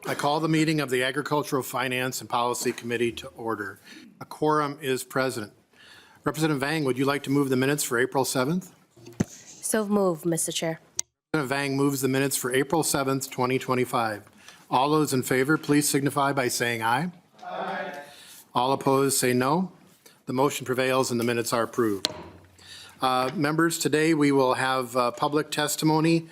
I call the meeting of the Agricultural Finance and Policy Committee to order. A quorum is present. Representative Vang, would you like to move the minutes for April 7th? So moved, Mr. Chair. Representative Vang moves the minutes for April 7th, 2025. All those in favor, please signify by saying aye. Aye. All opposed, say no. The motion prevails and the minutes are approved. Members, today we will have public testimony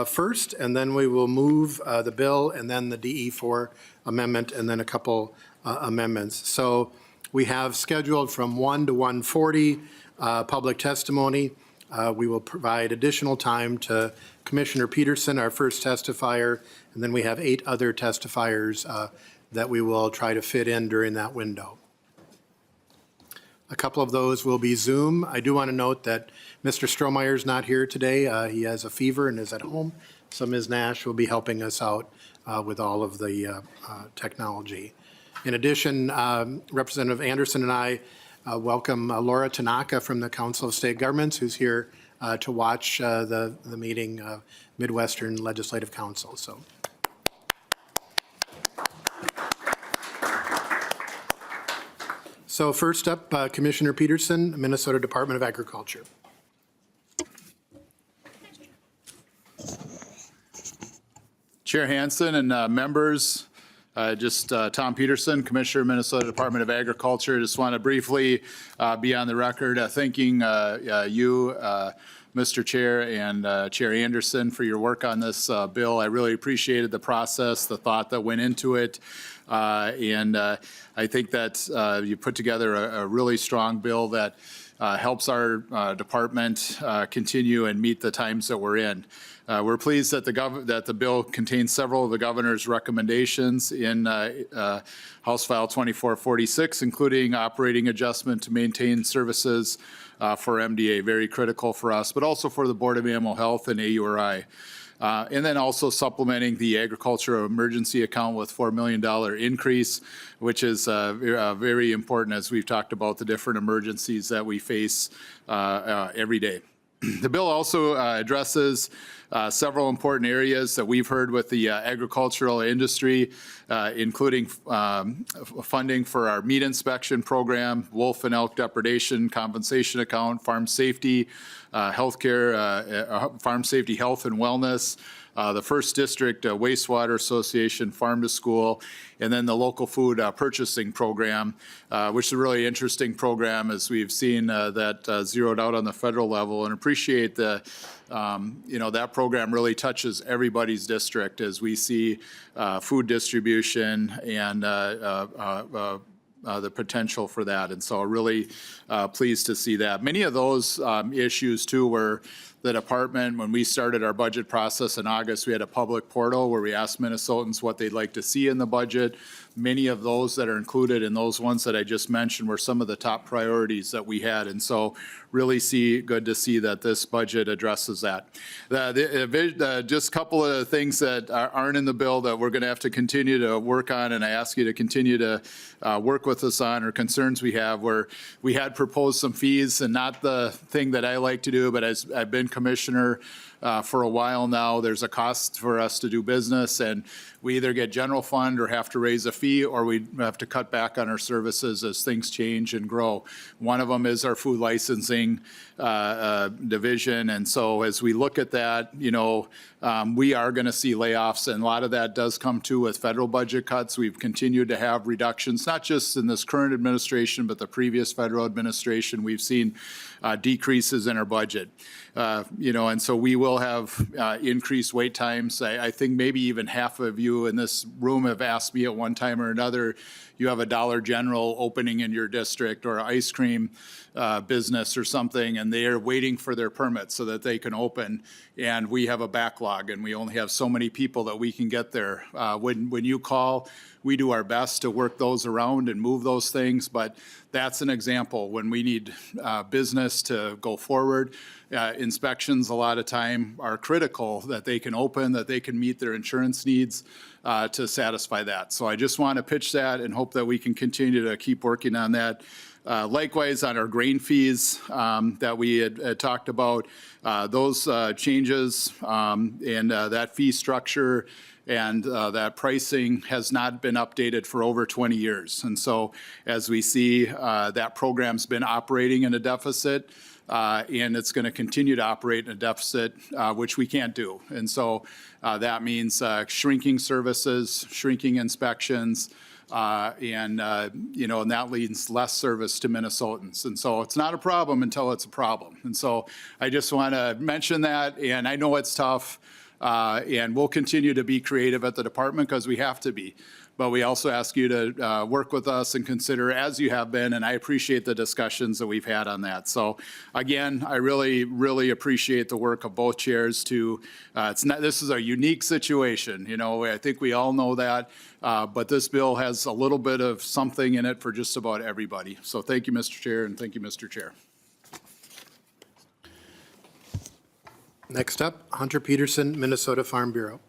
first, and then we will move the bill and then the DE4 amendment and then a couple amendments. So we have scheduled from 1 to 1:40 public testimony. We will provide additional time to Commissioner Peterson, our first testifier, and then we have 8 other testifiers that we will try to fit in during that window. A couple of those will be Zoom. I do want to note that Mr. Strohmeyer is not here today. He has a fever and is at home. So Ms. Nash will be helping us out with all of the technology. In addition, Representative Anderson and I welcome Laura Tanaka from the Council of State Governments, who's here to watch the meeting of Midwestern Legislative Council. So first up, Commissioner Peterson, Minnesota Department of Agriculture. Chair Hansen and members, Tom Peterson, Commissioner, Minnesota Department of Agriculture. Just want to briefly be on the record thanking you, Mr. Chair, and Chair Anderson for your work on this bill. I really appreciated the process, the thought that went into it. I think that you put together a really strong bill that helps our department continue and meet the times that we're in. We're pleased that the bill contains several of the governor's recommendations in House File 2446, including operating adjustment to maintain services for MDA, very critical for us, but also for the Board of Animal Health and AURI. And then also supplementing the agricultural emergency account with $4 million increase, which is very important as we've talked about the different emergencies that we face every day. The bill also addresses several important areas that we've heard with the agricultural industry, including funding for our meat inspection program, wolf and elk depredation compensation account, farm safety, healthcare, farm safety, health and wellness, the First District Wastewater Association, Farm to School, and then the local food purchasing program, which is a really interesting program as we've seen that zeroed out on the federal level, and appreciate the that program really touches everybody's district as we see food distribution and the potential for that. And so really pleased to see that. Many of those issues too were the department, when we started our budget process in August, we had a public portal where we asked Minnesotans what they'd like to see in the budget. Many of those that are included and those ones that I just mentioned were some of the top priorities that we had. And so really good to see that this budget addresses that. Just a couple of things that aren't in the bill that we're going to have to continue to work on, and I ask you to continue to work with us on, or concerns we have, where we had proposed some fees, and not the thing that I like to do, but as I've been commissioner for a while now, there's a cost for us to do business, and we either get general fund or have to raise a fee, or we have to cut back on our services as things change and grow. One of them is our food licensing division, and so as we look at that, we are going to see layoffs, and a lot of that does come too with federal budget cuts. We've continued to have reductions, not just in this current administration, but the previous federal administration. We've seen decreases in our budget. And so we will have increased wait times. I think maybe even half of you in this room have asked me at one time or another, you have a Dollar General opening in your district or an ice cream business or something, and they are waiting for their permit so that they can open, and we have a backlog, and we only have so many people that we can get there. When you call, we do our best to work those around and move those things, but that's an example when we need business to go forward. Inspections a lot of time are critical that they can open, that they can meet their insurance needs to satisfy that. So I just want to pitch that and hope that we can continue to keep working on that. Likewise, on our grain fees that we had talked about, those changes and that fee structure and that pricing has not been updated for over 20 years. And so as we see, that program's been operating in a deficit, and it's going to continue to operate in a deficit, which we can't do. And so that means shrinking services, shrinking inspections, and that leads less service to Minnesotans. And so it's not a problem until it's a problem. And so I just want to mention that, and I know it's tough, and we'll continue to be creative at the department because we have to be. But we also ask you to work with us and consider, as you have been, and I appreciate the discussions that we've had on that. So again, I really, really appreciate the work of both chairs to, this is a unique situation, I think we all know that, but this bill has a little bit of something in it for just about everybody. So thank you, Mr. Chair, and thank you, Mr. Chair. Next up, Hunter Peterson, Minnesota Farm Bureau.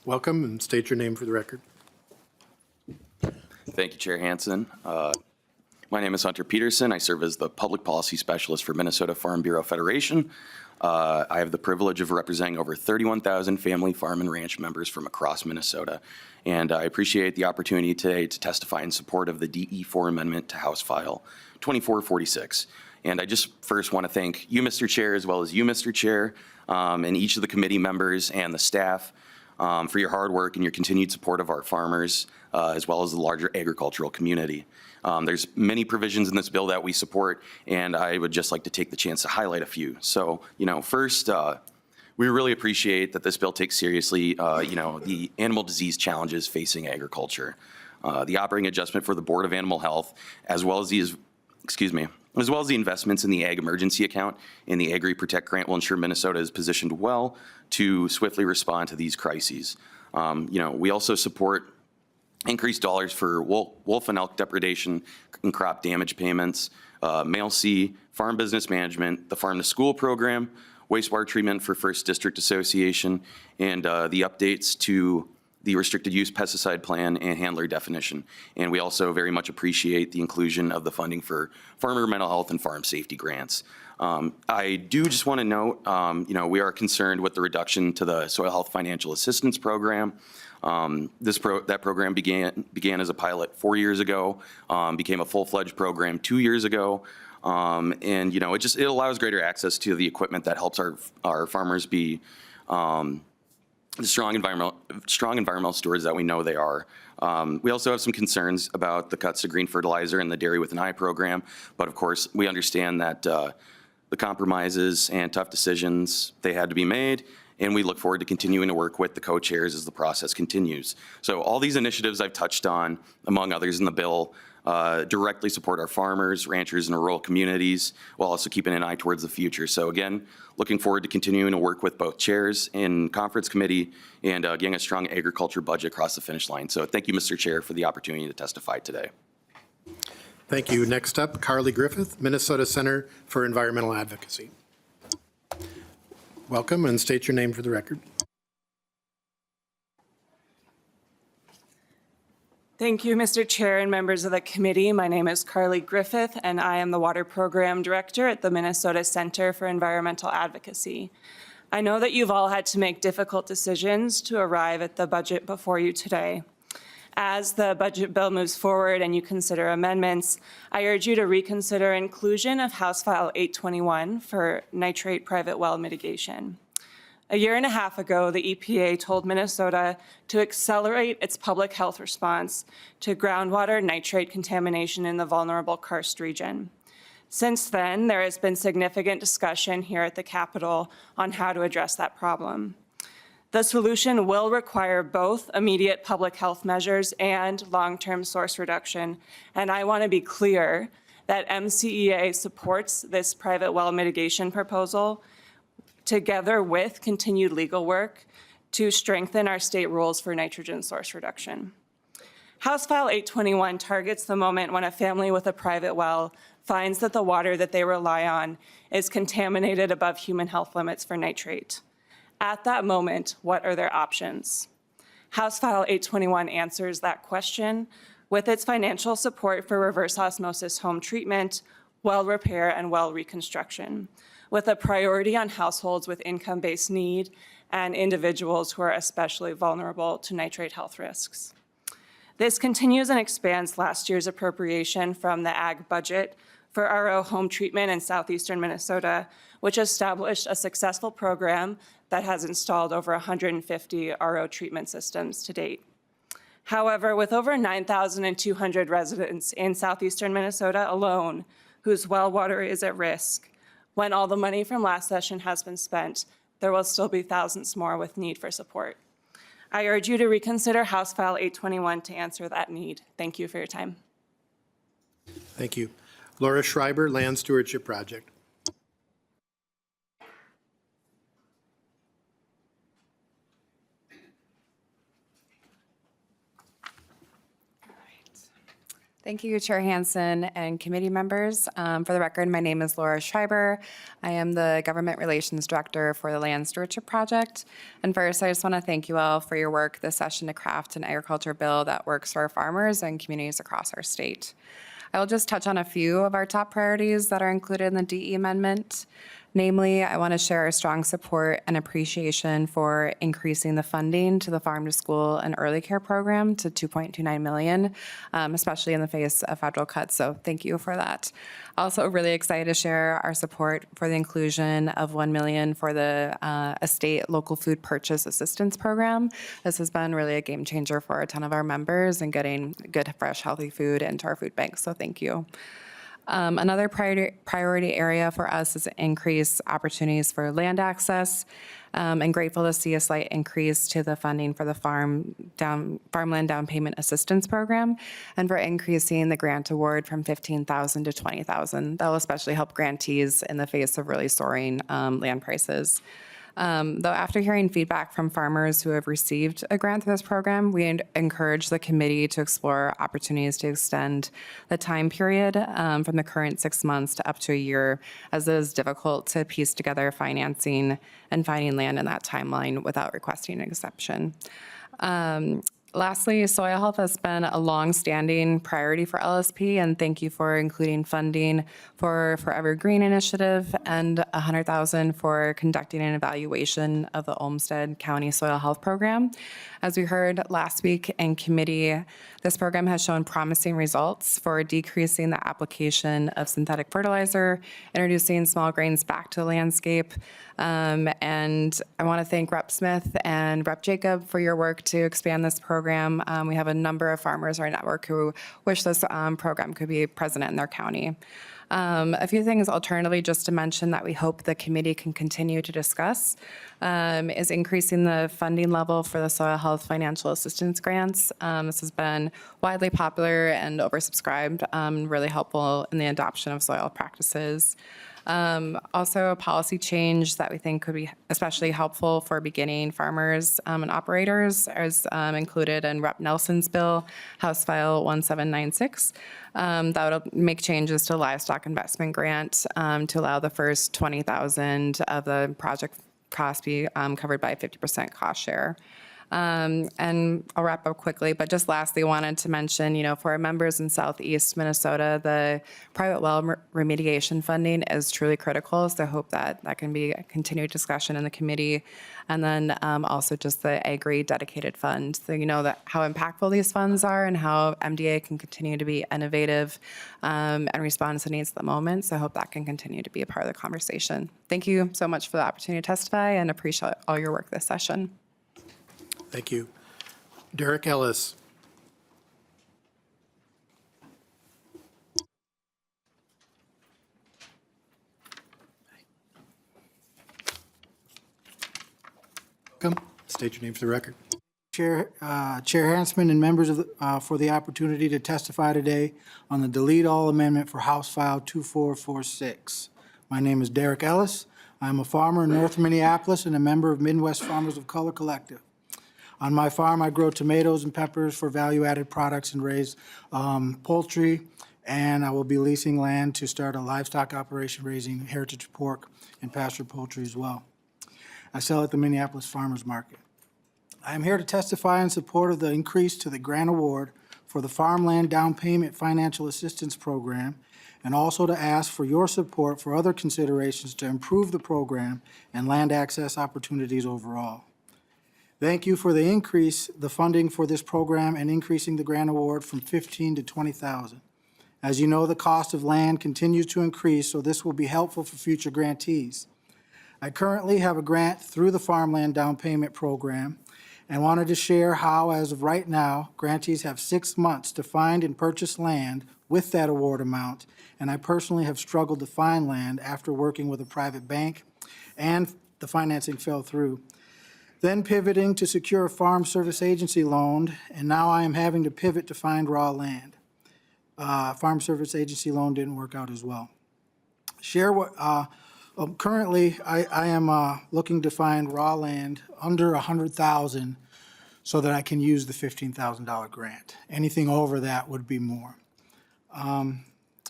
Welcome, and state your name for the record. Thank you, Chair Hansen. My name is Hunter Peterson. I serve as the Public Policy Specialist for Minnesota Farm Bureau Federation. I have the privilege of representing over 31,000 family farm and ranch members from across Minnesota. And I appreciate the opportunity today to testify in support of the DE4 amendment to House File 2446. And I just first want to thank you, Mr. Chair, as well as you, Mr. Chair, and each of the committee members and the staff for your hard work and your continued support of our farmers, as well as the larger agricultural community. There's many provisions in this bill that we support, and I would just like to take the chance to highlight a few. So, first, we really appreciate that this bill takes seriously, the animal disease challenges facing agriculture. The operating adjustment for the Board of Animal Health, as well as the investments in the Ag Emergency Account and the Agri Protect Grant will ensure Minnesota is positioned well to swiftly respond to these crises. We also support increased dollars for wolf and elk depredation and crop damage payments, Mail C, farm business management, the Farm to School program, wastewater treatment for First District Association, and the updates to the restricted use pesticide plan and handler definition. And we also very much appreciate the inclusion of the funding for farmer mental health and farm safety grants. I do just want to note, we are concerned with the reduction to the Soil Health Financial Assistance Program. That program began as a pilot 4 years ago, became a full-fledged program 2 years ago. It allows greater access to the equipment that helps our farmers be the strong environmental stewards that we know they are. We also have some concerns about the cuts to green fertilizer and the Dairy with an Eye program, but of course we understand that the compromises and tough decisions, they had to be made, and we look forward to continuing to work with the co-chairs as the process continues. So all these initiatives I've touched on, among others in the bill, directly support our farmers, ranchers, and rural communities, while also keeping an eye towards the future. So again, looking forward to continuing to work with both chairs in conference committee and getting a strong agriculture budget across the finish line. So thank you, Mr. Chair, for the opportunity to testify today. Thank you. Next up, Carly Griffith, Minnesota Center for Environmental Advocacy. Welcome, and state your name for the record. Thank you, Mr. Chair and members of the committee. My name is Carly Griffith, and I am the Water Program Director at the Minnesota Center for Environmental Advocacy. I know that you've all had to make difficult decisions to arrive at the budget before you today. As the budget bill moves forward and you consider amendments, I urge you to reconsider inclusion of House File 821 for nitrate private well mitigation. A year and a half ago, the EPA told Minnesota to accelerate its public health response to groundwater nitrate contamination in the vulnerable karst region. Since then, there has been significant discussion here at the Capitol on how to address that problem. The solution will require both immediate public health measures and long-term source reduction, and I want to be clear that MCEA supports this private well mitigation proposal together with continued legal work to strengthen our state rules for nitrogen source reduction. House File 821 targets the moment when a family with a private well finds that the water that they rely on is contaminated above human health limits for nitrate. At that moment, what are their options? House File 821 answers that question with its financial support for reverse osmosis home treatment, well repair, and well reconstruction, with a priority on households with income-based need and individuals who are especially vulnerable to nitrate health risks. This continues and expands last year's appropriation from the ag budget for RO home treatment in southeastern Minnesota, which established a successful program that has installed over 150 RO treatment systems to date. However, with over 9,200 residents in southeastern Minnesota alone whose well water is at risk, when all the money from last session has been spent, there will still be thousands more with need for support. I urge you to reconsider House File 821 to answer that need. Thank you for your time. Thank you. Laura Schreiber, Land Stewardship Project. Thank you, Chair Hansen and committee members. For the record, my name is Laura Schreiber. I am the Government Relations Director for the Land Stewardship Project. And first, I just want to thank you all for your work this session to craft an agriculture bill that works for our farmers and communities across our state. I will just touch on a few of our top priorities that are included in the DE amendment. Namely, I want to share our strong support and appreciation for increasing the funding to the Farm to School and Early Care Program to $2.29 million, especially in the face of federal cuts. So thank you for that. Also really excited to share our support for the inclusion of $1 million for the Estate Local Food Purchase Assistance Program. This has been really a game changer for a ton of our members and getting good, fresh, healthy food into our food banks. So thank you. Another priority area for us is increase opportunities for land access. And grateful to see a slight increase to the funding for the Farmland Down Payment Assistance Program, and for increasing the grant award from $15,000 to $20,000. That will especially help grantees in the face of really soaring land prices. Though after hearing feedback from farmers who have received a grant through this program, we encourage the committee to explore opportunities to extend the time period from the current 6 months to up to a year, as it is difficult to piece together financing and finding land in that timeline without requesting an exception. Lastly, soil health has been a long-standing priority for LSP, and thank you for including funding for Forever Green initiative and $100,000 for conducting an evaluation of the Olmsted County Soil Health Program. As we heard last week in committee, this program has shown promising results for decreasing the application of synthetic fertilizer, introducing small grains back to the landscape. And I want to thank Rep. Smith and Rep. Jacob for your work to expand this program. We have a number of farmers in our network who wish this program could be present in their county. A few things alternatively just to mention that we hope the committee can continue to discuss is increasing the funding level for the soil health financial assistance grants. This has been widely popular and oversubscribed, really helpful in the adoption of soil practices. Also, a policy change that we think could be especially helpful for beginning farmers and operators is included in Rep. Nelson's bill, House File 1796. That would make changes to livestock investment grant to allow the first $20,000 of the project cost be covered by 50% cost share. And I'll wrap up quickly, but just lastly, wanted to mention, for our members in Southeast Minnesota, the private well remediation funding is truly critical. So I hope that can be a continued discussion in the committee. And then also just the Agri dedicated fund. So that how impactful these funds are and how MDA can continue to be innovative and respond to needs at the moment. So I hope that can continue to be a part of the conversation. Thank you so much for the opportunity to testify and appreciate all your work this session. Thank you. Derek Ellis. Welcome. State your name for the record. Chair Hansman and members of for the opportunity to testify today on the delete all amendment for House File 2446. My name is Derek Ellis. I'm a farmer in North Minneapolis and a member of Midwest Farmers of Color Collective. On my farm, I grow tomatoes and peppers for value-added products and raise poultry, and I will be leasing land to start a livestock operation raising heritage pork and pasture poultry as well. I sell at the Minneapolis Farmers Market. I am here to testify in support of the increase to the grant award for the Farmland Down Payment Financial Assistance Program, and also to ask for your support for other considerations to improve the program and land access opportunities overall. Thank you for the funding for this program and increasing the grant award from $15,000 to $20,000. As you know, the cost of land continues to increase, so this will be helpful for future grantees. I currently have a grant through the Farmland Down Payment Program and wanted to share how, as of right now, grantees have 6 months to find and purchase land with that award amount, and I personally have struggled to find land after working with a private bank, and the financing fell through. Then pivoting to secure a Farm Service Agency loan, and now I am having to pivot to find raw land. Farm Service Agency loan didn't work out as well. Currently, I am looking to find raw land under $100,000 so that I can use the $15,000 grant. Anything over that would be more.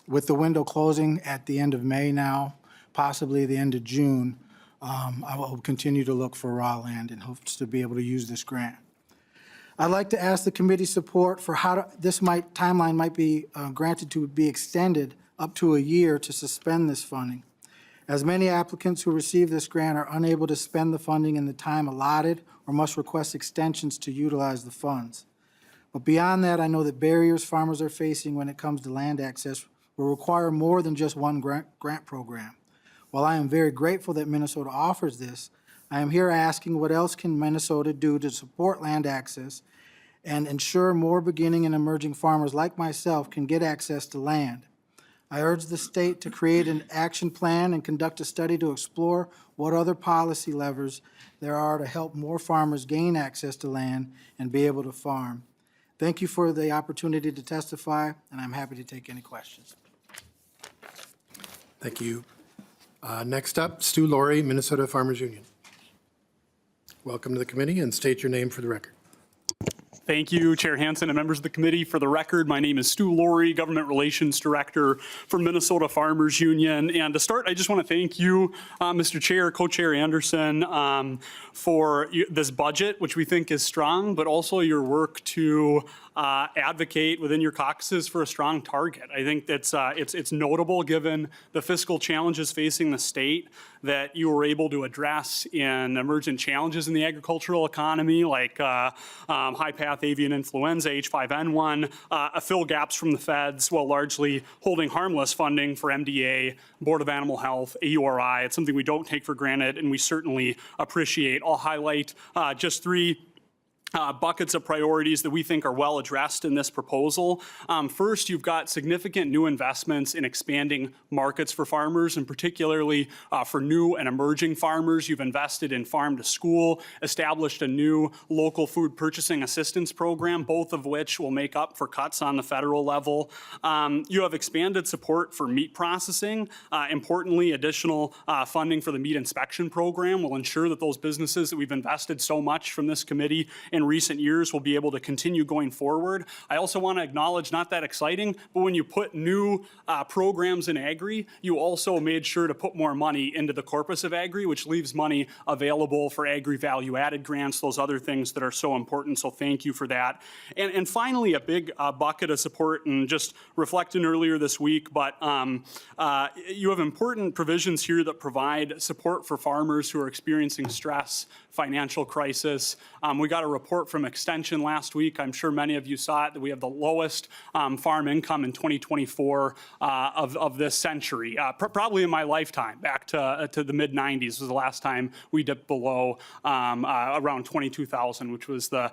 With the window closing at the end of May now, possibly the end of June, I will continue to look for raw land in hopes to be able to use this grant. I'd like to ask the committee's support for how timeline might be granted to be extended up to a year to suspend this funding, as many applicants who receive this grant are unable to spend the funding in the time allotted or must request extensions to utilize the funds. But beyond that, I know that barriers farmers are facing when it comes to land access will require more than just one grant program. While I am very grateful that Minnesota offers this, I am here asking what else can Minnesota do to support land access and ensure more beginning and emerging farmers like myself can get access to land. I urge the state to create an action plan and conduct a study to explore what other policy levers there are to help more farmers gain access to land and be able to farm. Thank you for the opportunity to testify, and I'm happy to take any questions. Thank you. Next up, Stu Laurie, Minnesota Farmers Union. Welcome to the committee, and state your name for the record. Thank you, Chair Hansen and members of the committee. For the record, my name is Stu Laurie, Government Relations Director for Minnesota Farmers Union. And to start, I just want to thank you, Mr. Chair, Co-Chair Anderson, for this budget, which we think is strong, but also your work to advocate within your caucuses for a strong target. I think that's it's notable given the fiscal challenges facing the state that you were able to address in emergent challenges in the agricultural economy, like high path avian influenza, H5N1, fill gaps from the feds while largely holding harmless funding for MDA, Board of Animal Health, AURI. It's something we don't take for granted and we certainly appreciate. I'll highlight just three buckets of priorities that we think are well addressed in this proposal. First, you've got significant new investments in expanding markets for farmers, and particularly for new and emerging farmers. You've invested in farm to school, established a new local food purchasing assistance program, both of which will make up for cuts on the federal level. You have expanded support for meat processing. Importantly, additional funding for the meat inspection program will ensure that those businesses that we've invested so much from this committee in recent years will be able to continue going forward. I also want to acknowledge, not that exciting, but when you put new programs in Agri, you also made sure to put more money into the corpus of Agri, which leaves money available for Agri value-added grants, those other things that are so important, so thank you for that. And finally, a big bucket of support, and just reflecting earlier this week, but you have important provisions here that provide support for farmers who are experiencing stress, financial crisis. We got a report from Extension last week. I'm sure many of you saw it, that we have the lowest farm income in 2024 of this century, probably in my lifetime. Back to the mid-90s was the last time we dipped below around 22,000, which was the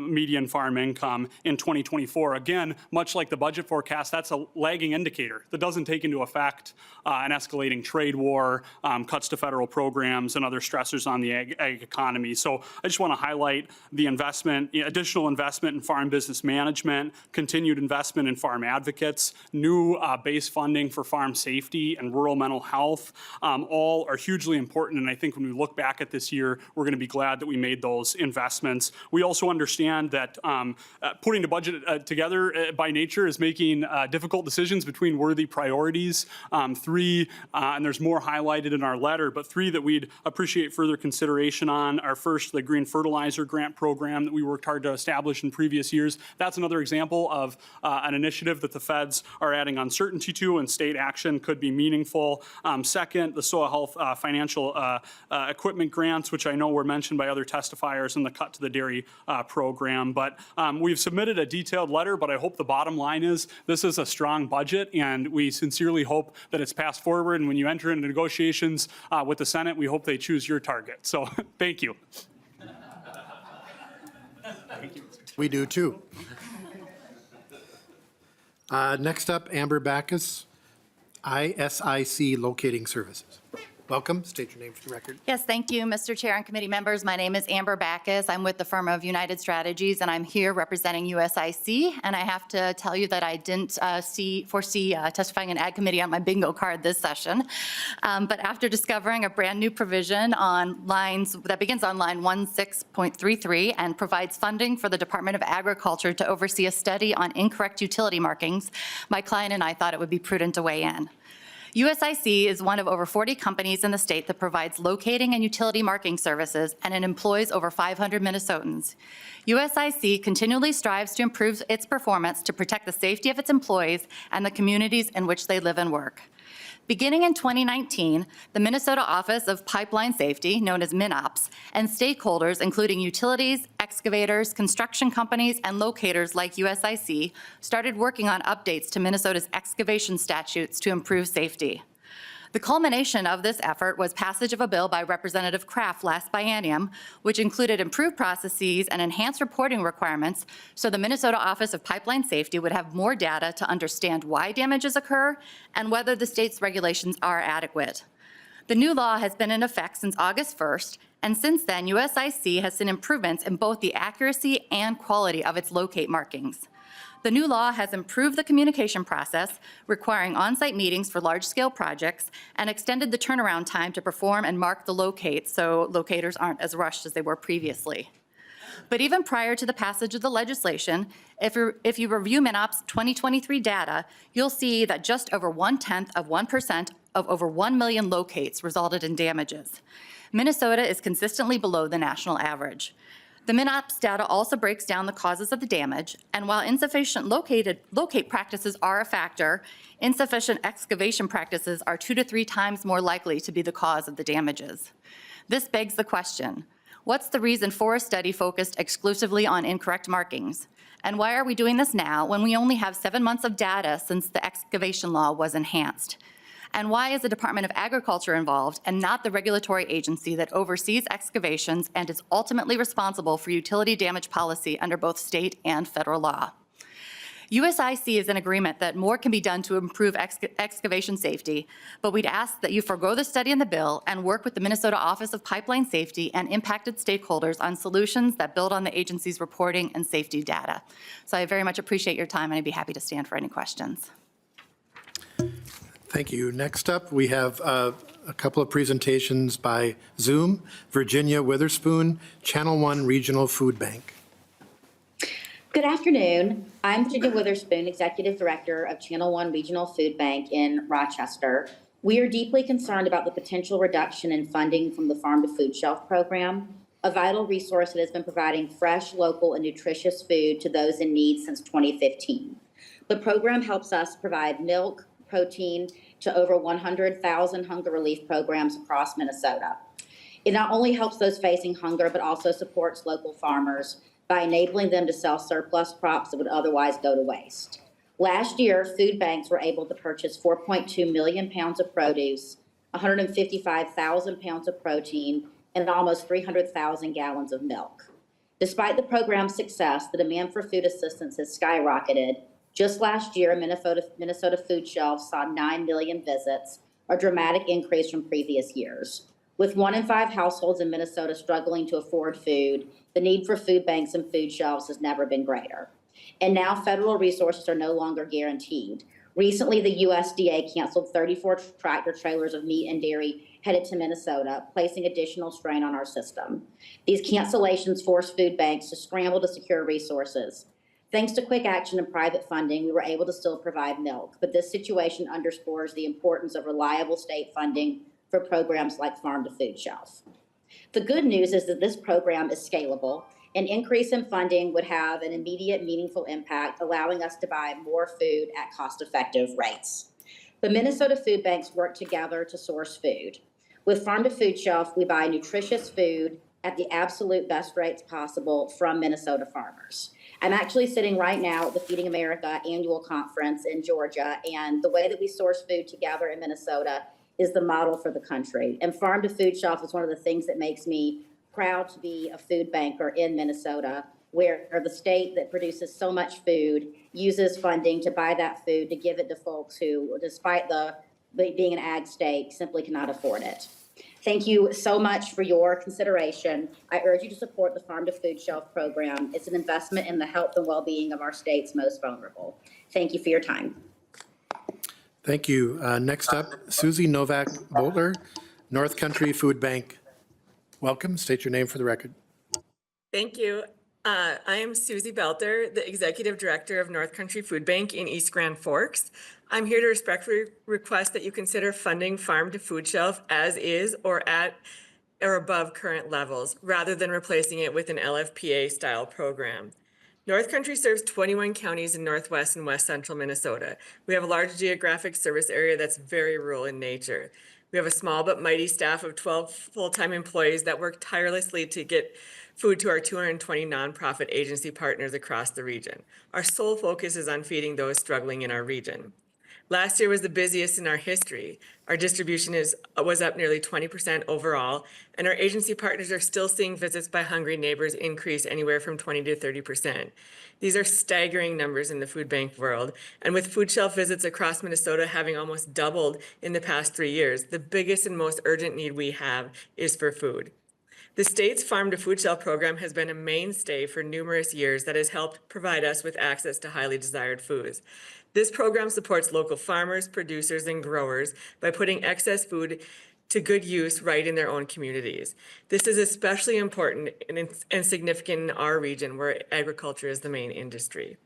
median farm income in 2024. Again, much like the budget forecast, that's a lagging indicator that doesn't take into effect an escalating trade war, cuts to federal programs, and other stressors on the ag economy. So I just want to highlight the investment, additional investment in farm business management, continued investment in farm advocates, new base funding for farm safety and rural mental health. All are hugely important, and I think when we look back at this year, we're going to be glad that we made those investments. We also understand that putting the budget together by nature is making difficult decisions between worthy priorities. Three, and there's more highlighted in our letter, but three that we'd appreciate further consideration on are: first, the green fertilizer grant program program that we worked hard to establish in previous years. That's another example of an initiative that the feds are adding uncertainty to, and state action could be meaningful. Second, the soil health financial equipment grants, which I know were mentioned by other testifiers, and the cut to the dairy program. But we've submitted a detailed letter, but I hope the bottom line is this is a strong budget, and we sincerely hope that it's passed forward. And when you enter into negotiations with the Senate, we hope they choose your target. So thank you. We do too. Next up, Amber Backus, ISIC Locating Services. Welcome. State your name for the record. Yes, thank you, Mr. Chair and committee members. My name is Amber Backus. I'm with the firm of United Strategies, and I'm here representing USIC. And I have to tell you that I didn't foresee testifying in Ag Committee on my bingo card this session. But after discovering a brand new provision on that begins on line 16.33 and provides funding for the Department of Agriculture to oversee a study on incorrect utility markings, my client and I thought it would be prudent to weigh in. USIC is one of over 40 companies in the state that provides locating and utility marking services, and it employs over 500 Minnesotans. USIC continually strives to improve its performance to protect the safety of its employees and the communities in which they live and work. Beginning in 2019, the Minnesota Office of Pipeline Safety, known as MinOps, and stakeholders, including utilities, excavators, construction companies, and locators like USIC, started working on updates to Minnesota's excavation statutes to improve safety. The culmination of this effort was passage of a bill by Representative Kraft last biennium, which included improved processes and enhanced reporting requirements so the Minnesota Office of Pipeline Safety would have more data to understand why damages occur and whether the state's regulations are adequate. The new law has been in effect since August 1st, and since then, USIC has seen improvements in both the accuracy and quality of its locate markings. The new law has improved the communication process, requiring on-site meetings for large-scale projects, and extended the turnaround time to perform and mark the locates so locators aren't as rushed as they were previously. But even prior to the passage of the legislation, if you review MinOps 2023 data, you'll see that just over 0.1% of over 1 million locates resulted in damages. Minnesota is consistently below the national average. The MinOps data also breaks down the causes of the damage, and while insufficient locate practices are a factor, insufficient excavation practices are 2 to 3 times more likely to be the cause of the damages. This begs the question, what's the reason for a study focused exclusively on incorrect markings? And why are we doing this now when we only have 7 months of data since the excavation law was enhanced? And why is the Department of Agriculture involved and not the regulatory agency that oversees excavations and is ultimately responsible for utility damage policy under both state and federal law? USIC is in agreement that more can be done to improve excavation safety, but we'd ask that you forego the study in the bill and work with the Minnesota Office of Pipeline Safety and impacted stakeholders on solutions that build on the agency's reporting and safety data. So I very much appreciate your time, and I'd be happy to stand for any questions. Thank you. Next up, we have a couple of presentations by Zoom. Virginia Witherspoon, Channel 1 Regional Food Bank. Good afternoon. I'm Virginia Witherspoon, Executive Director of Channel 1 Regional Food Bank in Rochester. We are deeply concerned about the potential reduction in funding from the Farm to Food Shelf program, a vital resource that has been providing fresh, local, and nutritious food to those in need since 2015. The program helps us provide milk, protein to over 100,000 hunger relief programs across Minnesota. It not only helps those facing hunger, but also supports local farmers by enabling them to sell surplus crops that would otherwise go to waste. Last year, food banks were able to purchase 4.2 million pounds of produce, 155,000 pounds of protein, and almost 300,000 gallons of milk. Despite the program's success, the demand for food assistance has skyrocketed. Just last year, Minnesota food shelves saw 9 million visits, a dramatic increase from previous years. With 1 in 5 households in Minnesota struggling to afford food, the need for food banks and food shelves has never been greater. And now federal resources are no longer guaranteed. Recently, the USDA canceled 34 tractor trailers of meat and dairy headed to Minnesota, placing additional strain on our system. These cancellations forced food banks to scramble to secure resources. Thanks to quick action and private funding, we were able to still provide milk, but this situation underscores the importance of reliable state funding for programs like Farm to Food Shelf. The good news is that this program is scalable, An increase in funding would have an immediate, meaningful impact, allowing us to buy more food at cost-effective rates. The Minnesota food banks work together to source food. With Farm to Food Shelf, we buy nutritious food at the absolute best rates possible from Minnesota farmers. I'm actually sitting right now at the Feeding America annual conference in Georgia, and the way that we source food together in Minnesota is the model for the country. And Farm to Food Shelf is one of the things that makes me proud to be a food banker in Minnesota, where the state that produces so much food uses funding to buy that food to give it to folks who, despite being an ag state, simply cannot afford it. Thank you so much for your consideration. I urge you to support the Farm to Food Shelf program. It's an investment in the health and well-being of our state's most vulnerable. Thank you for your time. Thank you. Next up, Susie Novak Boltler, North Country Food Bank. Welcome. State your name for the record. Thank you. I am Susie Belter, the Executive Director of North Country Food Bank in East Grand Forks. I'm here to respectfully request that you consider funding Farm to Food Shelf as is or at or above current levels, rather than replacing it with an LFPA-style program. North Country serves 21 counties in northwest and west central Minnesota. We have a large geographic service area that's very rural in nature. We have a small but mighty staff of 12 full-time employees that work tirelessly to get food to our 220 nonprofit agency partners across the region. Our sole focus is on feeding those struggling in our region. Last year was the busiest in our history. Our distribution was up nearly 20% overall, and our agency partners are still seeing visits by hungry neighbors increase anywhere from 20 to 30%. These are staggering numbers in the food bank world, and with food shelf visits across Minnesota having almost doubled in the past 3 years, the biggest and most urgent need we have is for food. The state's Farm to Food Shelf program has been a mainstay for numerous years that has helped provide us with access to highly desired foods. This program supports local farmers, producers, and growers by putting excess food to good use right in their own communities. This is especially important and significant in our region where agriculture is the main industry.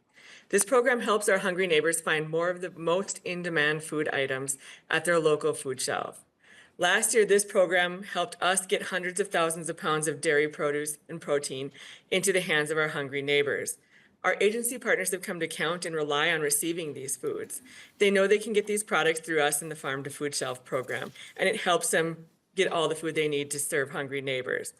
This program helps our hungry neighbors find more of the most in-demand food items at their local food shelf. Last year, this program helped us get hundreds of thousands of pounds of dairy produce and protein into the hands of our hungry neighbors. Our agency partners have come to count and rely on receiving these foods. They know they can get these products through us in the Farm to Food Shelf program, and it helps them get all the food they need to serve hungry neighbors.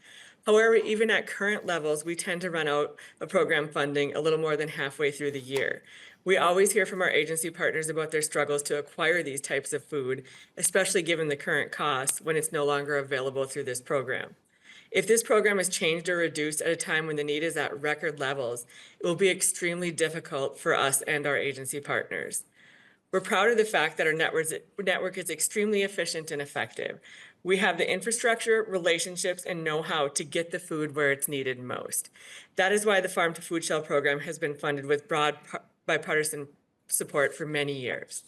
However, even at current levels, we tend to run out of program funding a little more than halfway through the year. We always hear from our agency partners about their struggles to acquire these types of food, especially given the current costs when it's no longer available through this program. If this program is changed or reduced at a time when the need is at record levels, it will be extremely difficult for us and our agency partners. We're proud of the fact that our network is extremely efficient and effective. We have the infrastructure, relationships, and know-how to get the food where it's needed most. That is why the Farm to Food Shelf program has been funded with broad bipartisan support for many years.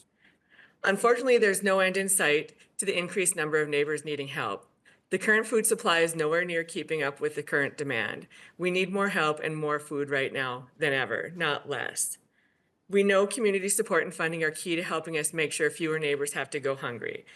Unfortunately, there's no end in sight to the increased number of neighbors needing help. The current food supply is nowhere near keeping up with the current demand. We need more help and more food right now than ever, not less. We know community support and funding are key to helping us make sure fewer neighbors have to go hungry.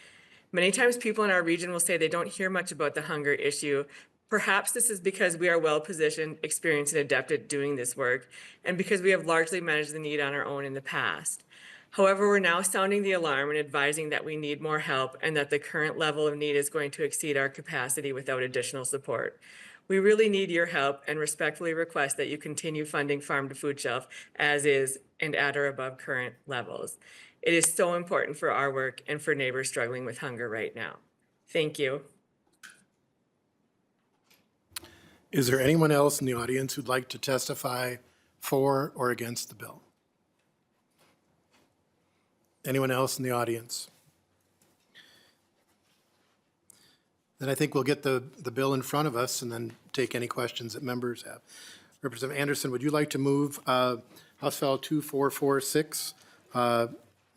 Many times people in our region will say they don't hear much about the hunger issue. Perhaps this is because we are well-positioned, experienced, and adept at doing this work, and because we have largely managed the need on our own in the past. However, we're now sounding the alarm and advising that we need more help and that the current level of need is going to exceed our capacity without additional support. We really need your help and respectfully request that you continue funding Farm to Food Shelf as is and at or above current levels. It is so important for our work and for neighbors struggling with hunger right now. Thank you. Is there anyone else in the audience who'd like to testify for or against the bill? Anyone else in the audience? Then I think we'll get the bill in front of us and then take any questions that members have. Representative Anderson, would you like to move House File 2446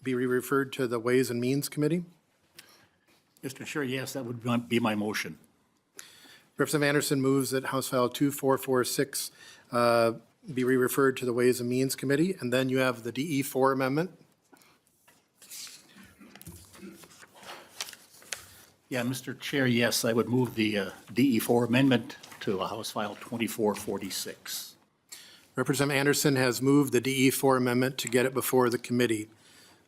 be referred to the Ways and Means Committee? Mr. Chair, yes, that would be my motion. Representative Anderson moves that House File 2446 be referred to the Ways and Means Committee. And then you have the DE4 amendment. Yeah, Mr. Chair, yes, I would move the DE4 amendment to House File 2446. Representative Anderson has moved the DE4 amendment to get it before the committee.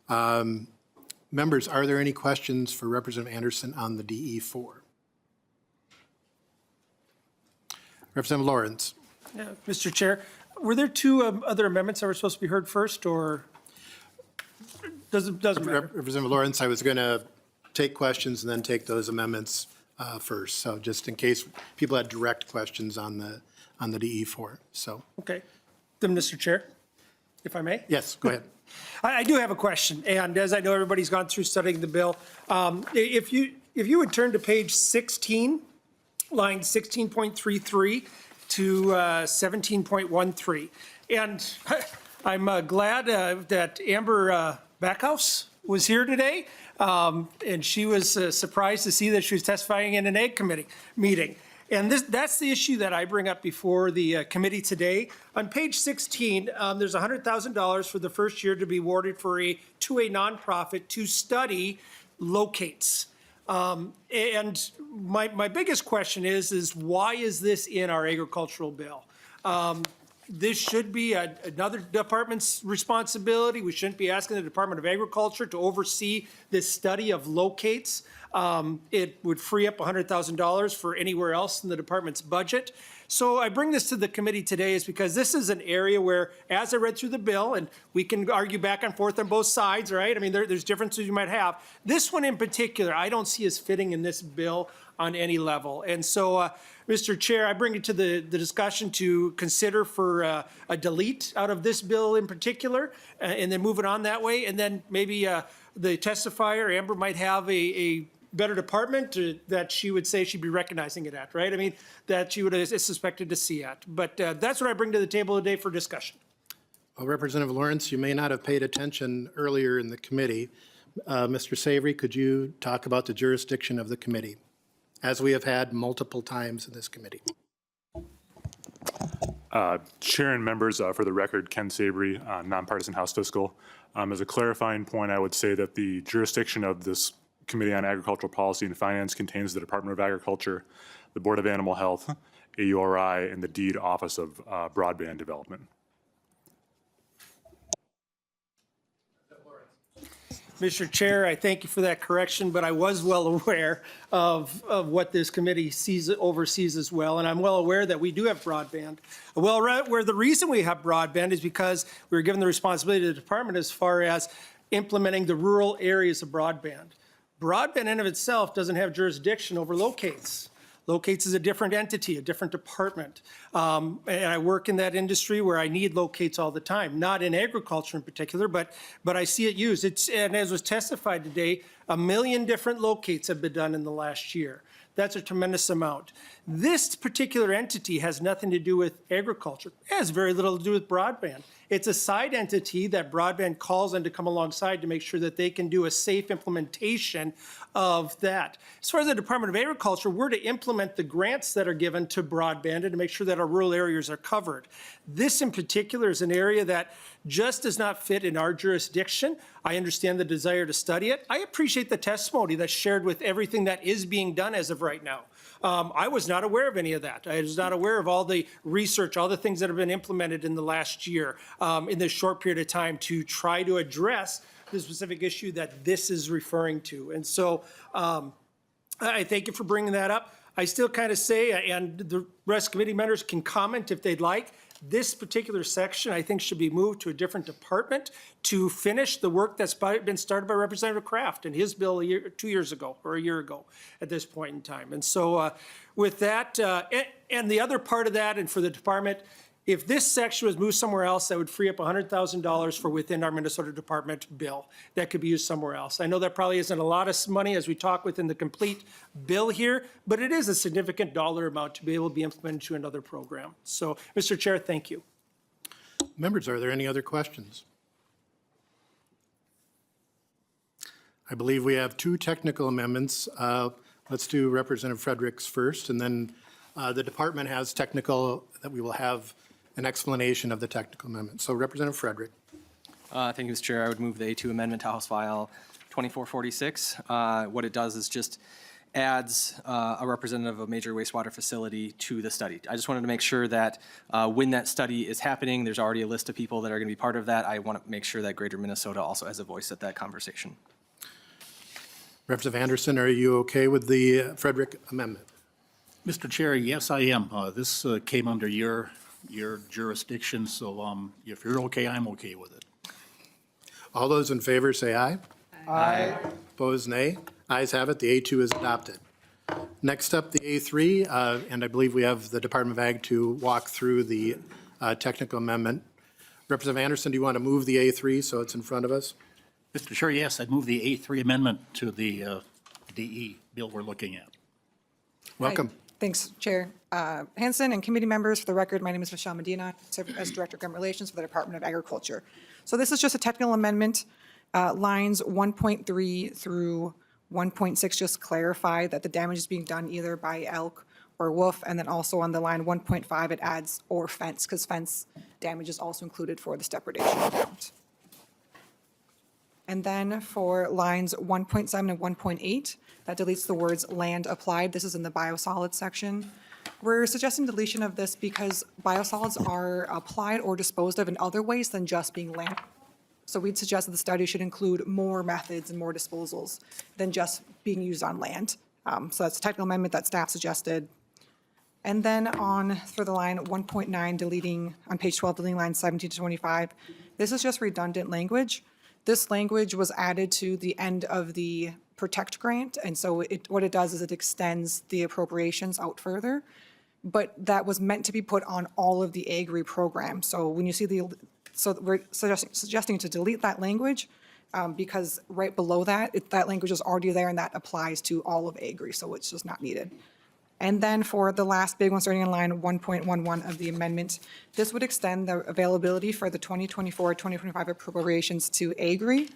Members, are there any questions for Representative Anderson on the DE4? Representative Lawrence. Mr. Chair, were there two other amendments that were supposed to be heard first, or doesn't matter? Representative Lawrence, I was going to take questions and then take those amendments first. So just in case people had direct questions on the DE4, so. Okay. Then, Mr. Chair, if I may? Yes, go ahead. I do have a question, and as I know everybody's gone through studying the bill, if you would turn to page 16, line 16.33 to 17.13. And I'm glad that Amber Backhouse was here today, and she was surprised to see that she was testifying in an Ag Committee meeting. And that's the issue that I bring up before the committee today. On page 16, there's $100,000 for the first year to be awarded to a nonprofit to study locates. And my biggest question is why is this in our agricultural bill? This should be another department's responsibility. We shouldn't be asking the Department of Agriculture to oversee this study of locates. It would free up $100,000 for anywhere else in the department's budget. So I bring this to the committee today is because this is an area where, as I read through the bill, and we can argue back and forth on both sides, right? I mean, there's differences you might have. This one in particular, I don't see as fitting in this bill on any level. And so, Mr. Chair, I bring it to the discussion to consider for a delete out of this bill in particular, and then move it on that way. And then maybe the testifier, Amber, might have a better department that she would say she'd be recognizing it at, right? I mean, that she would have suspected to see at. But that's what I bring to the table today for discussion. Well, Representative Lawrence, you may not have paid attention earlier in the committee. Mr. Savory, could you talk about the jurisdiction of the committee, as we have had multiple times in this committee? Chair and members, for the record, Ken Savory, nonpartisan House Fiscal. As a clarifying point, I would say that the jurisdiction of this Committee on Agricultural Policy and Finance contains the Department of Agriculture, the Board of Animal Health, AURI, and the Deed Office of Broadband Development. Mr. Chair, I thank you for that correction, but I was well aware of what this committee oversees as well, and I'm well aware that we do have broadband. Well, where the reason we have broadband is because we were given the responsibility to the department as far as implementing the rural areas of broadband. Broadband in and of itself doesn't have jurisdiction over locates. Locates is a different entity, a different department. And I work in that industry where I need locates all the time, not in agriculture in particular, but I see it used. And as was testified today, 1 million different locates have been done in the last year. That's a tremendous amount. This particular entity has nothing to do with agriculture. It has very little to do with broadband. It's a side entity that broadband calls on to come alongside to make sure that they can do a safe implementation of that. As far as the Department of Agriculture, we're to implement the grants that are given to broadband and to make sure that our rural areas are covered. This in particular is an area that just does not fit in our jurisdiction. I understand the desire to study it. I appreciate the testimony that's shared with everything that is being done as of right now. I was not aware of any of that. I was not aware of all the research, all the things that have been implemented in the last year in this short period of time to try to address the specific issue that this is referring to. And so I thank you for bringing that up. I still kind of say, and the rest of committee members can comment if they'd like, this particular section, I think, should be moved to a different department to finish the work that's been started by Representative Kraft in his bill 2 years ago, or a year ago at this point in time. And so with that, and the other part of that, and for the department, if this section was moved somewhere else, that would free up $100,000 for within our Minnesota department bill that could be used somewhere else. I know that probably isn't a lot of money as we talk within the complete bill here, but it is a significant dollar amount to be able to be implemented to another program. So, Mr. Chair, thank you. Members, are there any other questions? I believe we have 2 technical amendments. Let's do Representative Fredericks first, and then the department has technical that we will have an explanation of the technical amendment. So Representative Frederick. Thank you, Mr. Chair. I would move the A2 amendment to House File 2446. What it does is just adds a representative of a major wastewater facility to the study. I just wanted to make sure that when that study is happening, there's already a list of people that are going to be part of that. I want to make sure that Greater Minnesota also has a voice at that conversation. Representative Anderson, are you okay with the Frederick amendment? Mr. Chair, yes, I am. This came under your jurisdiction, so if you're okay, I'm okay with it. All those in favor say aye. Aye. Opposed, nay. Ayes have it. The A2 is adopted. Next up, the A3, and I believe we have the Department of Ag to walk through the technical amendment. Representative Anderson, do you want to move the A3 so it's in front of us? Mr. Chair, yes, I'd move the A3 amendment to the DE bill we're looking at. Welcome. Hi. Thanks, Chair Hansen and committee members. For the record, my name is Michelle Medina. I serve as Director of Government Relations for the Department of Agriculture. So this is just a technical amendment. Lines 1.3 through 1.6 just clarify that the damage is being done either by elk or wolf, and then also on the line 1.5, it adds or fence, because fence damage is also included for this depredation account. And then for lines 1.7 and 1.8, that deletes the words land applied. This is in the biosolids section. We're suggesting deletion of this because biosolids are applied or disposed of in other ways than just being land. So we'd suggest that the study should include more methods and more disposals than just being used on land. So that's a technical amendment that staff suggested. And then for the line 1.9, deleting, on page 12, deleting lines 17 to 25, this is just redundant language. This language was added to the end of the Protect grant, and so what it does is it extends the appropriations out further, but that was meant to be put on all of the Agri program. So when you see so we're suggesting to delete that language because right below that, that language is already there and that applies to all of Agri, so it's just not needed. And then for the last big one, starting in line 1.11 of the amendment, this would extend the availability for the 2024-2025 appropriations to Agri.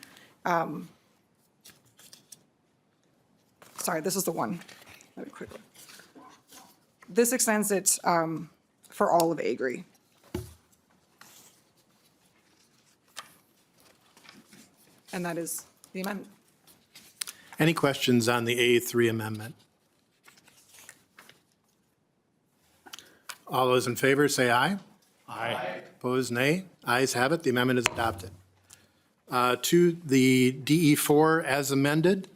Sorry, this is the one. Let me quickly. This extends it for all of Agri. And that is the amendment. Any questions on the A3 amendment? All those in favor say aye. Aye. Opposed, nay. Ayes have it. The amendment is adopted. To the DE4 as amended.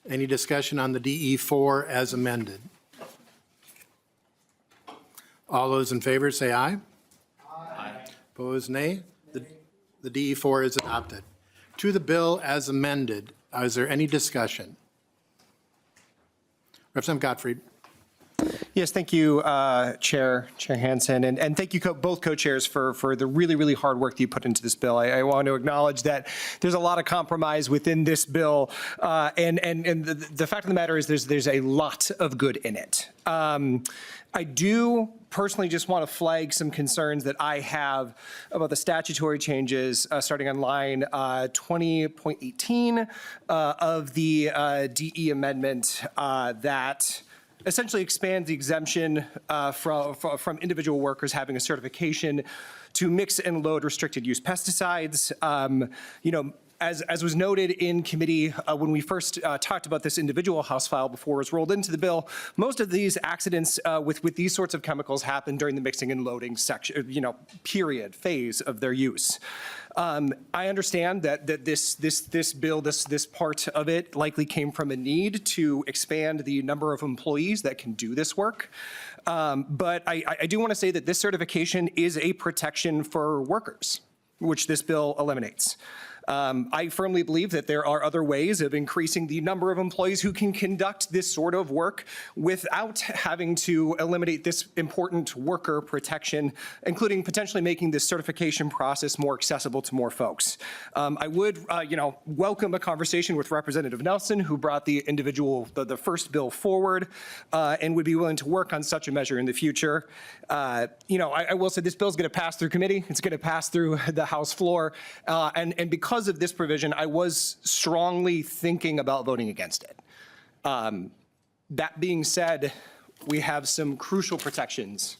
Any discussion on the DE4 as amended? All those in favor say aye. Aye. Opposed, nay. The DE4 is adopted. To the bill as amended, is there any discussion? Representative Gottfried. Yes, thank you, Chair Hansen, and thank you both co-chairs for the really, really hard work that you put into this bill. I want to acknowledge that there's a lot of compromise within this bill, and the fact of the matter is there's a lot of good in it. I do personally just want to flag some concerns that I have about the statutory changes starting on line 20.18 of the DE amendment that essentially expands the exemption from individual workers having a certification to mix and load restricted use pesticides. As was noted in committee when we first talked about this individual House file before it was rolled into the bill, most of these accidents with these sorts of chemicals happen during the mixing and loading section, period, phase of their use. I understand that this bill, this part of it likely came from a need to expand the number of employees that can do this work. But I do want to say that this certification is a protection for workers, which this bill eliminates. I firmly believe that there are other ways of increasing the number of employees who can conduct this sort of work without having to eliminate this important worker protection, including potentially making this certification process more accessible to more folks. I would, welcome a conversation with Representative Nelson, who brought the first bill forward, and would be willing to work on such a measure in the future. I will say this bill is going to pass through committee. It's going to pass through the House floor, and because of this provision, I was strongly thinking about voting against it. That being said, we have some crucial protections.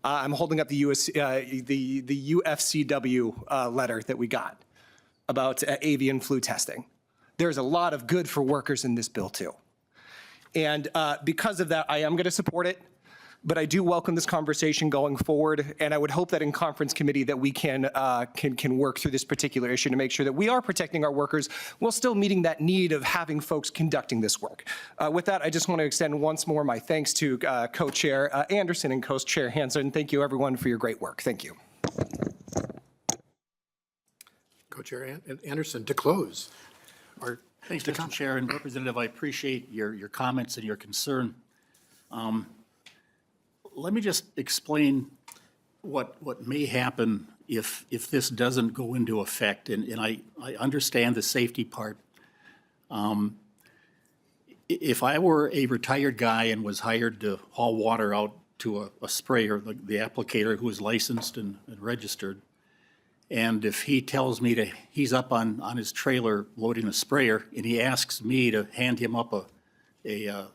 I'm holding up the UFCW letter that we got about avian flu testing. There's a lot of good for workers in this bill too. And because of that, I am going to support it. But I do welcome this conversation going forward, and I would hope that in conference committee that we can work through this particular issue to make sure that we are protecting our workers while still meeting that need of having folks conducting this work. With that, I just want to extend once more my thanks to Co-Chair Anderson and Co-Chair Hansen. Thank you, everyone, for your great work. Thank you. Co-Chair Anderson, to close. Thanks, Mr. Chair, and Representative, I appreciate your comments and your concern. Let me just explain what may happen if this doesn't go into effect, and I understand the safety part. If I were a retired guy and was hired to haul water out to a sprayer, the applicator who is licensed and registered, and if he tells me he's up on his trailer loading a sprayer, and he asks me to hand him up a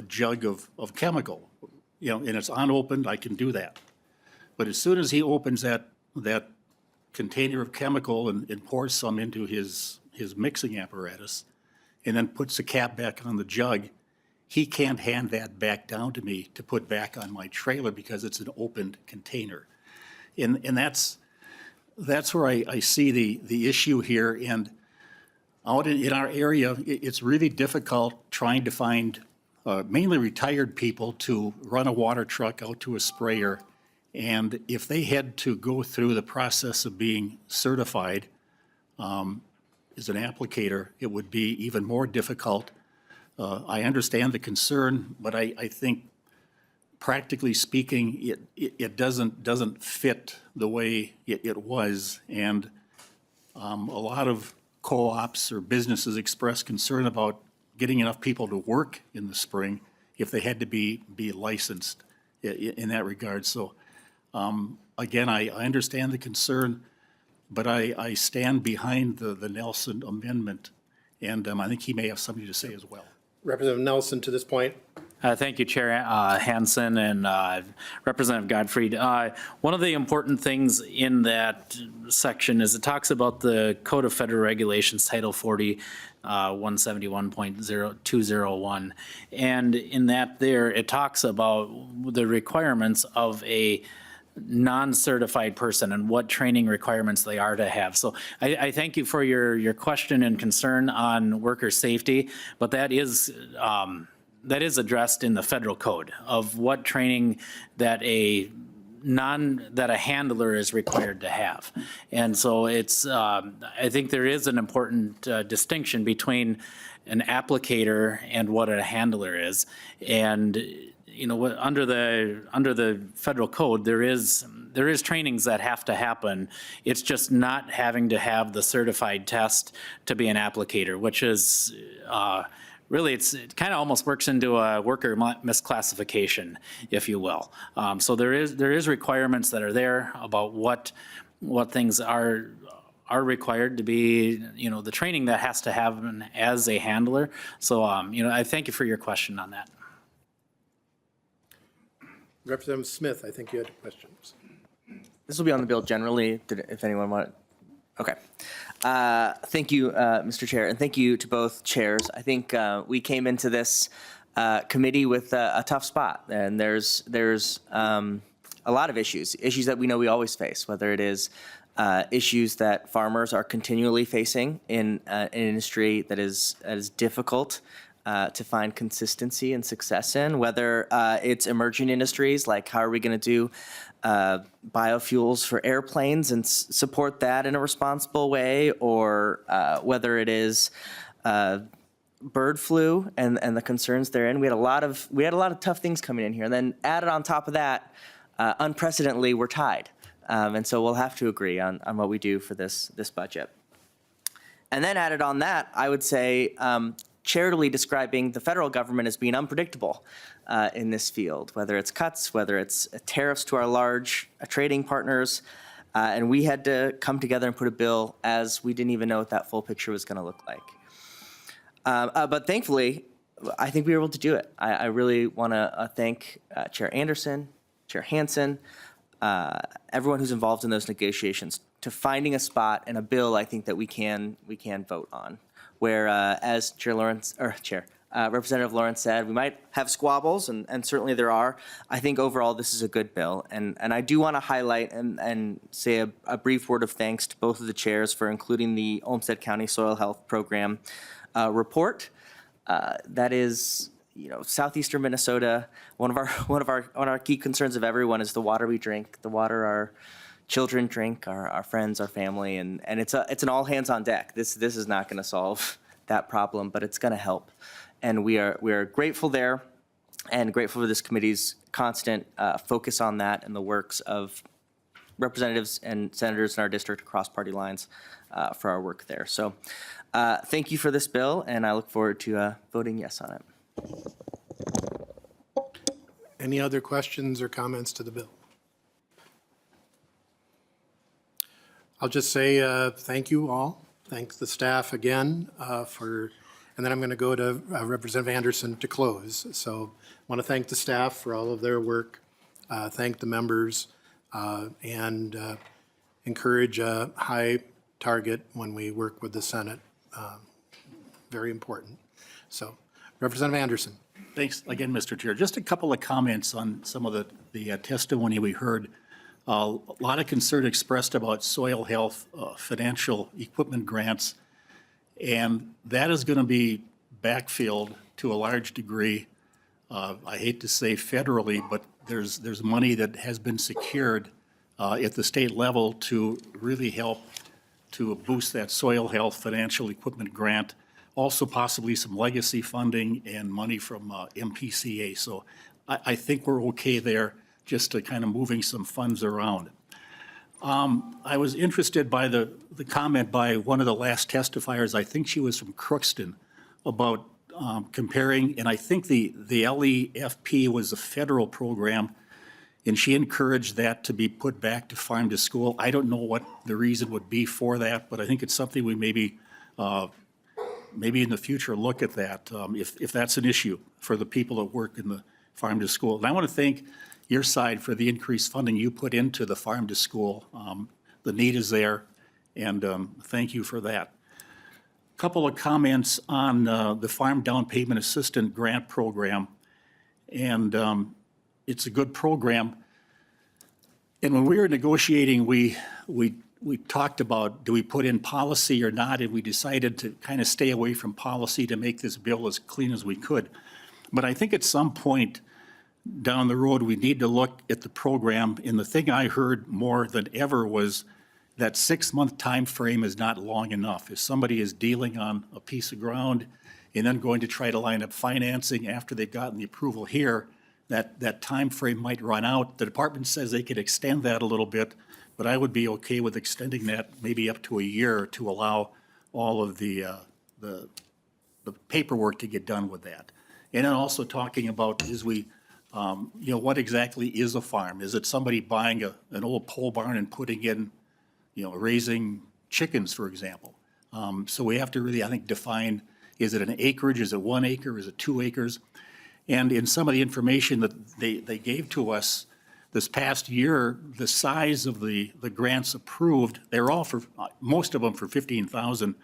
jug of chemical, and it's unopened, I can do that. But as soon as he opens that container of chemical and pours some into his mixing apparatus, and then puts the cap back on the jug, he can't hand that back down to me to put back on my trailer because it's an opened container. And that's where I see the issue here. And out in our area, it's really difficult trying to find mainly retired people to run a water truck out to a sprayer. And if they had to go through the process of being certified as an applicator, it would be even more difficult. I understand the concern, but I think practically speaking, it doesn't fit the way it was. And a lot of co-ops or businesses express concern about getting enough people to work in the spring if they had to be licensed in that regard. So again, I understand the concern, but I stand behind the Nelson amendment, and I think he may have something to say as well. Representative Nelson, to this point. Thank you, Chair Hansen and Representative Gottfried. One of the important things in that section is it talks about the Code of Federal Regulations, Title 40, 171.0201. And in that there, it talks about the requirements of a non-certified person and what training requirements they are to have. So I thank you for your question and concern on worker safety, but that is addressed in the federal code of what training that a handler is required to have. And so it's, I think there is an important distinction between an applicator and what a handler is. And under the federal code, there is trainings that have to happen. It's just not having to have the certified test to be an applicator, which is really, it kind of almost works into a worker misclassification, if you will. So there is requirements that are there about what things are required to be, the training that has to happen as a handler. So, I thank you for your question on that. Representative Smith, I think you had questions. This will be on the bill generally, if anyone want. Okay. Thank you, Mr. Chair, and thank you to both chairs. I think we came into this committee with a tough spot, and there's a lot of issues that we know we always face, whether it is issues that farmers are continually facing in an industry that is difficult to find consistency and success in, whether it's emerging industries like how are we going to do biofuels for airplanes and support that in a responsible way, or whether it is bird flu and the concerns therein. We had a lot of tough things coming in here, and then added on top of that, unprecedentedly, we're tied, and so we'll have to agree on what we do for this budget. And then added on that, I would say, charitably describing the federal government as being unpredictable in this field, whether it's cuts, whether it's tariffs to our large trading partners. And we had to come together and put a bill as we didn't even know what that full picture was going to look like. But thankfully, I think we were able to do it. I really want to thank Chair Anderson, Chair Hansen, everyone who's involved in those negotiations to finding a spot and a bill I think that we can vote on. Where as Chair Representative Lawrence said, we might have squabbles, and certainly there are. I think overall this is a good bill. And I do want to highlight and say a brief word of thanks to both of the chairs for including the Olmsted County Soil Health Program report. That is, southeastern Minnesota. One of our key concerns of everyone is the water we drink, the water our children drink, our friends, our family, and it's an all hands on deck. This is not going to solve that problem, but it's going to help. And we are grateful there, and grateful for this committee's constant focus on that and the works of representatives and senators in our district across party lines for our work there. So thank you for this bill, and I look forward to voting yes on it. Any other questions or comments to the bill? I'll just say thank you all. Thanks the staff again and then I'm going to go to Representative Anderson to close. So I want to thank the staff for all of their work, thank the members, and encourage a high target when we work with the Senate. Very important. So Representative Anderson. Thanks again, Mr. Chair. Just a couple of comments on some of the testimony we heard. A lot of concern expressed about soil health, financial equipment grants, and that is going to be backfilled to a large degree. I hate to say federally, but there's money that has been secured at the state level to really help to boost that soil health financial equipment grant. Also possibly some legacy funding and money from MPCA. So I think we're okay there, just to kind of moving some funds around. I was interested by the comment by one of the last testifiers, I think she was from Crookston, about comparing, and I think the LEFP was a federal program, and she encouraged that to be put back to farm to school. I don't know what the reason would be for that, but I think it's something we maybe in the future look at that, if that's an issue for the people that work in the farm to school. And I want to thank your side for the increased funding you put into the farm to school. The need is there, and thank you for that. A couple of comments on the Farm Down Payment Assistant Grant Program, and it's a good program. And when we were negotiating, we talked about, do we put in policy or not, and we decided to kind of stay away from policy to make this bill as clean as we could. But I think at some point down the road, we need to look at the program, and the thing I heard more than ever was that 6-month time frame is not long enough. If somebody is dealing on a piece of ground and then going to try to line up financing after they've gotten the approval here, that time frame might run out. The department says they could extend that a little bit, but I would be okay with extending that maybe up to a year to allow all of the paperwork to get done with that. And then also talking about what exactly is a farm? Is it somebody buying an old pole barn and putting in, raising chickens, for example? So we have to really, I think, define, is it an acreage? Is it 1 acre? Is it 2 acres? And in some of the information that they gave to us this past year, the size of the grants approved, they're all for, most of them for 15,000,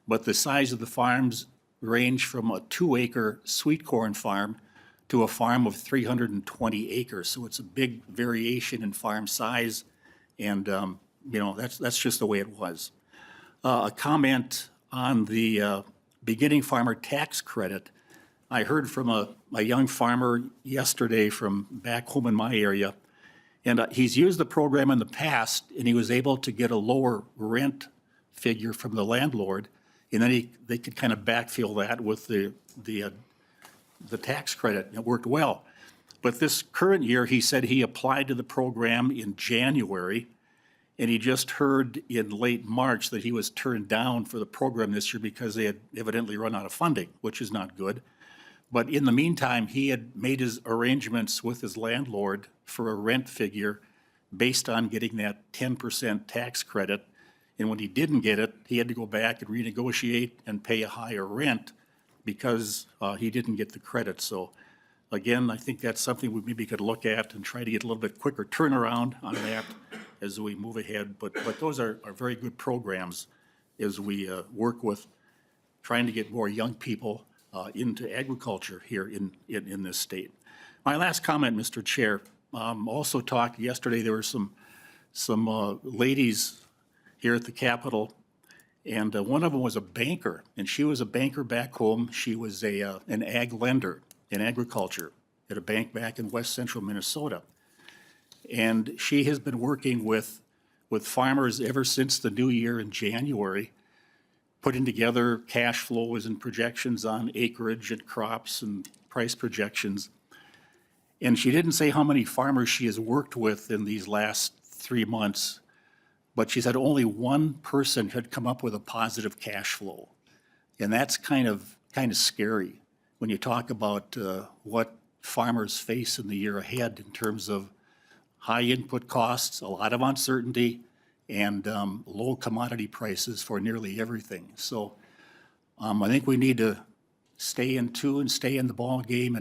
but the size of the farms range from a 2-acre sweet corn farm to a farm of 320 acres. So it's a big variation in farm size, and that's just the way it was. A comment on the beginning farmer tax credit. I heard from a young farmer yesterday from back home in my area, and he's used the program in the past, and he was able to get a lower rent figure from the landlord, and then they could kind of backfill that with the tax credit, and it worked well. But this current year, he said he applied to the program in January, and he just heard in late March that he was turned down for the program this year because they had evidently run out of funding, which is not good. But in the meantime, he had made his arrangements with his landlord for a rent figure based on getting that 10% tax credit. And when he didn't get it, he had to go back and renegotiate and pay a higher rent because he didn't get the credit. So again, I think that's something we maybe could look at and try to get a little bit quicker turnaround on that as we move ahead. But those are very good programs as we work with trying to get more young people into agriculture here in this state. My last comment, Mr. Chair, also talked yesterday, there were some ladies here at the Capitol, and one of them was a banker, and she was a banker back home. She was an ag lender in agriculture at a bank back in west central Minnesota. And she has been working with farmers ever since the new year in January, putting together cash flows and projections on acreage and crops and price projections. And she didn't say how many farmers she has worked with in these last 3 months, but she said only one person had come up with a positive cash flow. And that's kind of scary when you talk about what farmers face in the year ahead in terms of high input costs, a lot of uncertainty, and low commodity prices for nearly everything. So I think we need to stay in tune, stay in the ball game,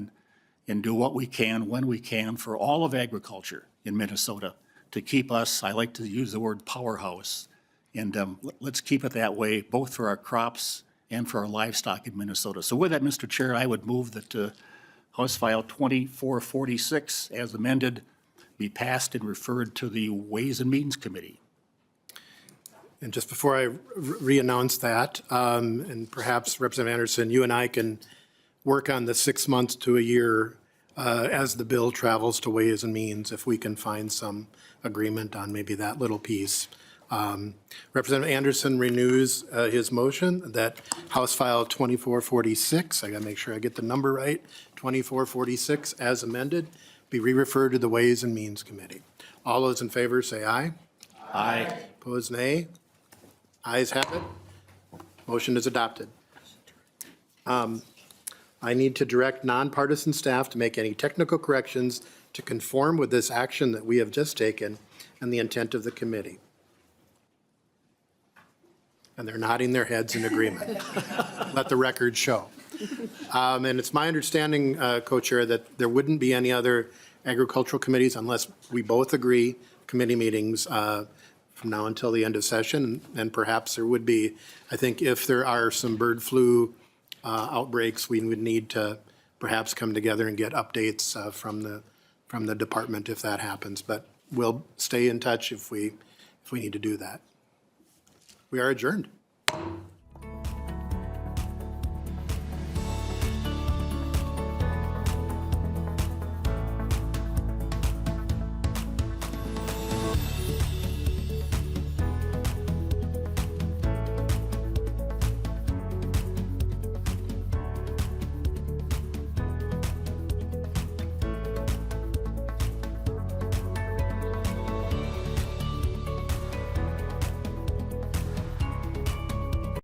and do what we can when we can for all of agriculture in Minnesota to keep us, I like to use the word powerhouse, and let's keep it that way, both for our crops and for our livestock in Minnesota. So with that, Mr. Chair, I would move that House File 2446, as amended, be passed and referred to the Ways and Means Committee. And just before I re-announce that, and perhaps Representative Anderson, you and I can work on the 6 months to a year as the bill travels to Ways and Means, if we can find some agreement on maybe that little piece. Representative Anderson renews his motion that House File 2446, I gotta make sure I get the number right, 2446 as amended, be re-referred to the Ways and Means Committee. All those in favor say aye. Aye. Opposed, nay. Ayes have it. Motion is adopted. I need to direct nonpartisan staff to make any technical corrections to conform with this action that we have just taken and the intent of the committee. And they're nodding their heads in agreement. Let the record show. And it's my understanding, Co-Chair, that there wouldn't be any other agricultural committees unless we both agree, committee meetings from now until the end of session. And perhaps there would be, I think if there are some bird flu outbreaks, we would need to perhaps come together and get updates from the department if that happens. But we'll stay in touch if we need to do that. We are adjourned.